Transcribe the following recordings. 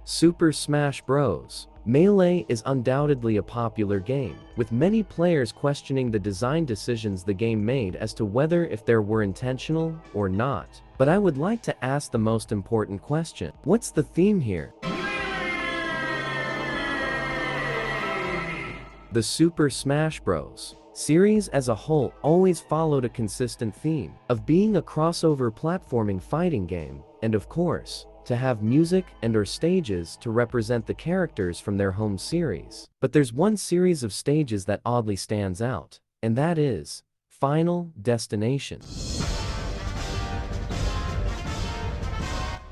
Super Smash Bros. Melee is undoubtedly a popular game, with many players questioning the design decisions the game made as to whether if there were intentional or not. But I would like to ask the most important question. What's the theme here? The Super Smash Bros. Series as a whole always followed a consistent theme of being a crossover platforming fighting game, and of course, to have music and/or stages to represent the characters from their home series. But there's one series of stages that oddly stands out, and that is Final Destination.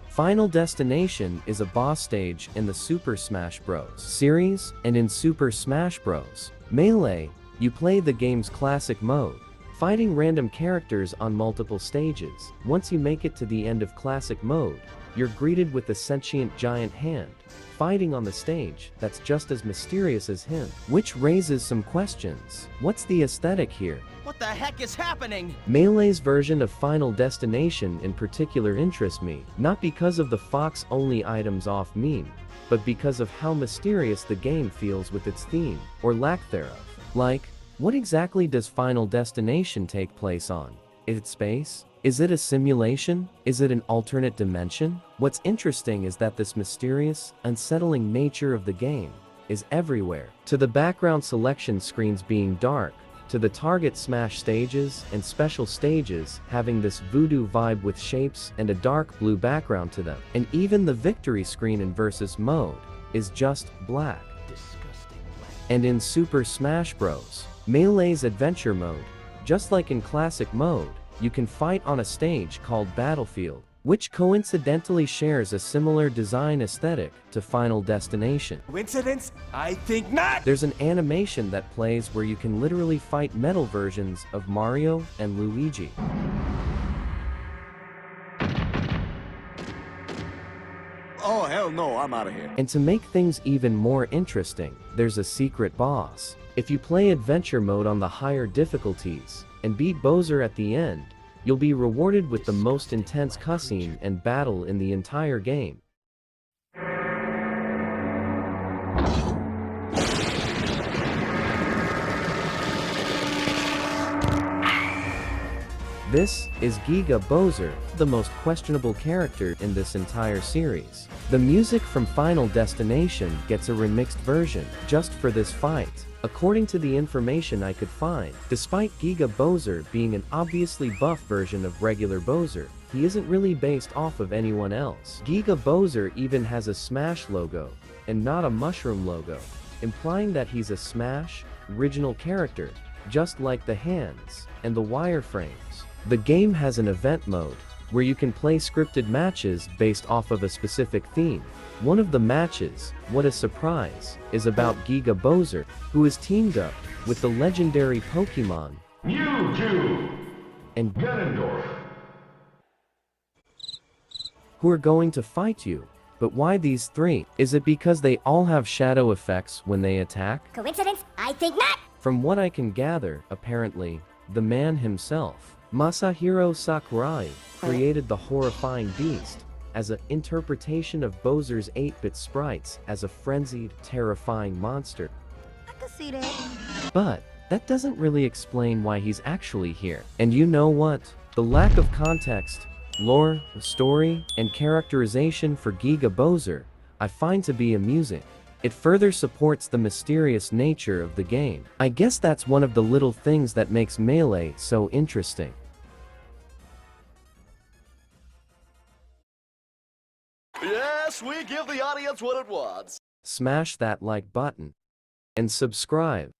Final Destination is a boss stage in the Super Smash Bros. Series, and in Super Smash Bros. Melee, you play the game's classic mode, fighting random characters on multiple stages. Once you make it to the end of classic mode, you're greeted with a sentient giant hand, fighting on the stage that's just as mysterious as him. Which raises some questions. What's the aesthetic here? What the heck is happening? Melee's version of Final Destination in particular interests me, not because of the Fox-only items off meme, but because of how mysterious the game feels with its theme, or lack thereof. Like, what exactly does Final Destination take place on? Is it space? Is it a simulation? Is it an alternate dimension? What's interesting is that this mysterious, unsettling nature of the game is everywhere. To the background selection screens being dark, to the target smash stages and special stages having this voodoo vibe with shapes and a dark blue background to them. And even the victory screen in Versus mode is just black. Disgusting black. And in Super Smash Bros. Melee's adventure mode, just like in classic mode, you can fight on a stage called Battlefield, which coincidentally shares a similar design aesthetic to Final Destination. Coincidence? I think not! There's an animation that plays where you can literally fight metal versions of Mario and Luigi. Oh, hell no, I'm out of here. And to make things even more interesting, there's a secret boss. If you play adventure mode on the higher difficulties, and beat Bowser at the end, you'll be rewarded with the most intense cutscene and battle in the entire game. This is Giga Bowser, the most questionable character in this entire series. The music from Final Destination gets a remixed version just for this fight. According to the information I could find, despite Giga Bowser being an obviously buff version of regular Bowser, he isn't really based off of anyone else. Giga Bowser even has a Smash logo, and not a mushroom logo, implying that he's a Smash original character, just like the hands and the wireframes. The game has an event mode, where you can play scripted matches based off of a specific theme. One of the matches, what a surprise, is about Giga Bowser, who is teamed up with the legendary Pokemon Mewtwo and Ganondorf. who are going to fight you. But why these three? Is it because they all have shadow effects when they attack? Coincidence? I think not! From what I can gather, apparently, the man himself, Masahiro Sakurai, created the horrifying beast as an interpretation of Bowser's 8-bit sprites as a frenzied, terrifying monster. I can see that. But that doesn't really explain why he's actually here. And you know what? The lack of context, lore, story, and characterization for Giga Bowser, I find to be amusing. It further supports the mysterious nature of the game. I guess that's one of the little things that makes Melee so interesting. Yes, we give the audience what it wants. Smash that like button and subscribe.